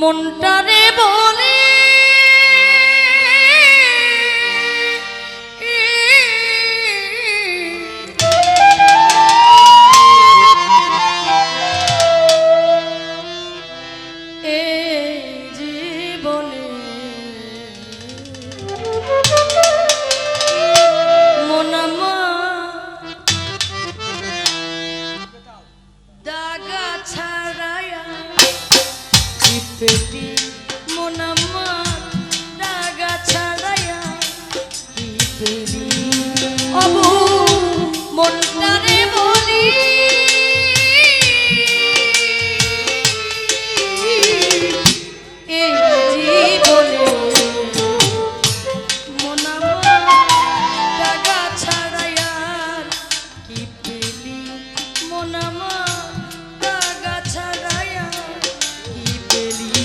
মনটারে বলে জীবনে মনামা দাগা ছাড়ায়া পেটি মনামা দাগা ছাড়ায়া কি পেলি অবু মনটারে বলি এই জীবনে মনামা দাগা ছাড়ায়া কি পেলি মনামা দাগা ছাড়ায়া কি পেলি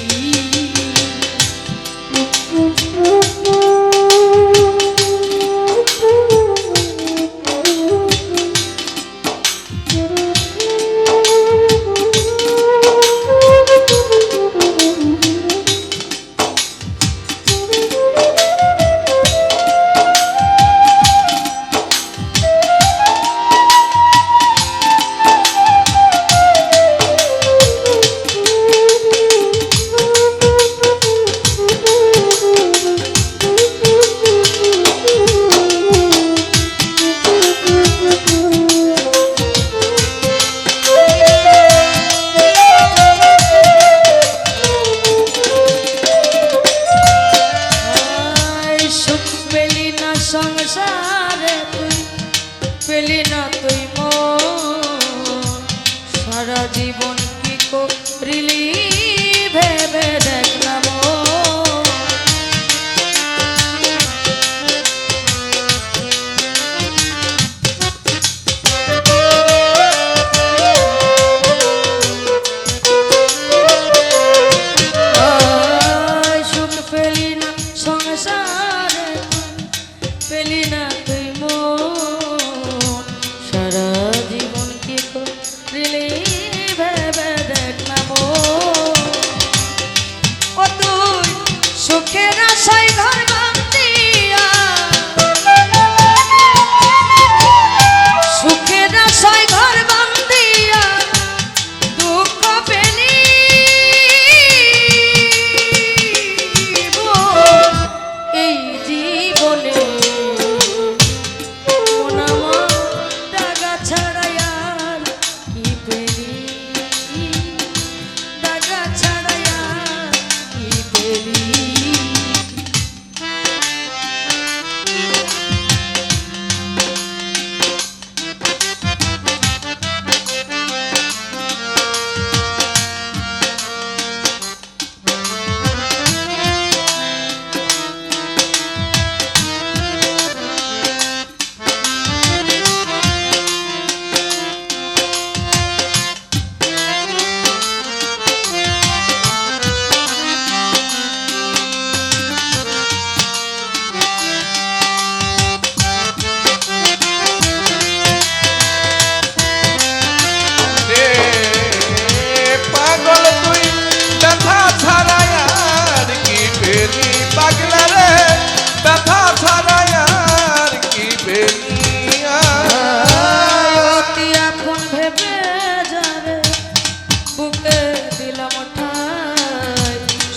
সংসারে তুই পেলি না তুই মন সারা জীবন কি করিলি ভেবে দেখ না সুখ পেলি না সংসারে পেলি না তুই মন সারা জীবন কি করিলি ভেবে দেখ না ও তুই সুখের আশায় ঘর বান্ধিয়া সুখের আশায় ঘর বান্ধিয়া দুঃখ পেলি এই জীবনে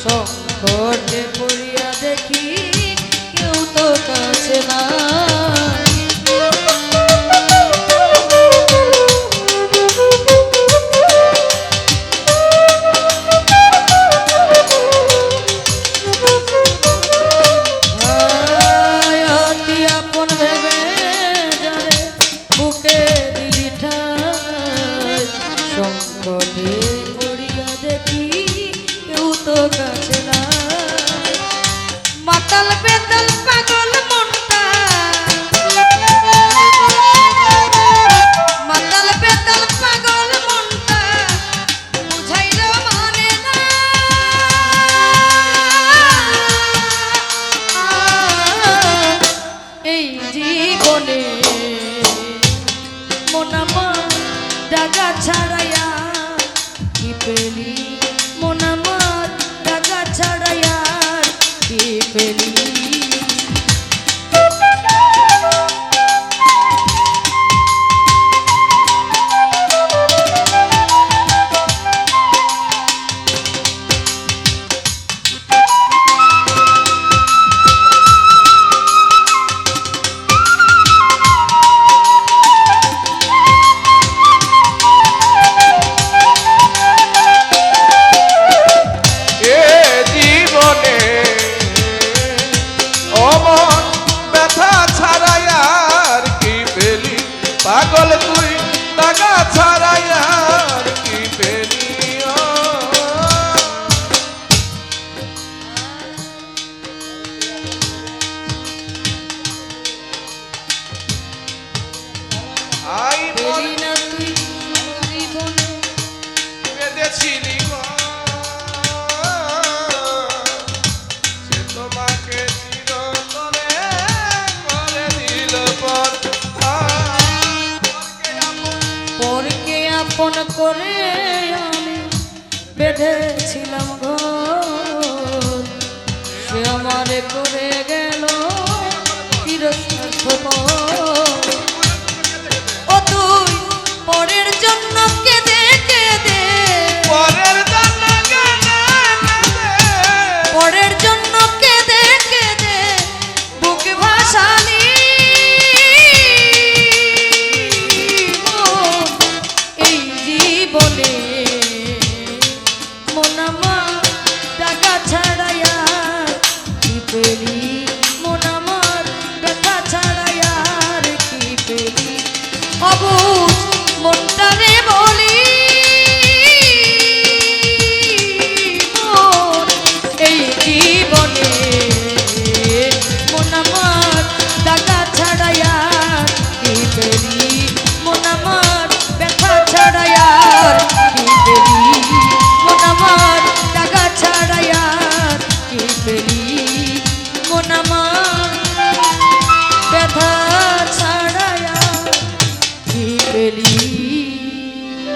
সংকটে পড়িয়া দেখি কেউ তো কাছে না আপন ভেবে যারে বুকে দিলি ঠাই সংকটে পড়িয়া দেখি কেউ তো কাছে না মাতাল বেতাল পাগল মনটা মাতাল বেতাল পাগল মনটা বুঝাইল মানে না এই জীবনে মন আমার দাগা ছাড়াইয়া কি পেলি মন আমার দাগা ছাড়াইয়া কি পেলি পাগল তুই টাকা ছাড়াই আর কি পেলি আই পেলি না তুই জীবনে বেঁধেছিলি সে তোমাকে চিরতরে করে দিল পর পরকে আপন করে আমি বেঁধেছিলাম ঘর সে আমারে করে গেল চিরস্বার্থপর ও তুই পরের জন্য কেঁদে কেঁদে পরের জন্য পরের জন্য কেঁদে কেঁদে বুক ভাসালি বলে মন আমার টাকা ছাড়াইয়া কি পেলি মন আমার ব্যথা ছাড়াইয়া কি পেলি অবুঝ মনটারে বলি এই জীবনে মন আমার টাকা ছাড়াইয়া কি পেলি মন আমার ব্যথা ছাড়াইয়া কি পেলি মন আমার টাকা ছাড়াইয়া কি পেলি মন আমার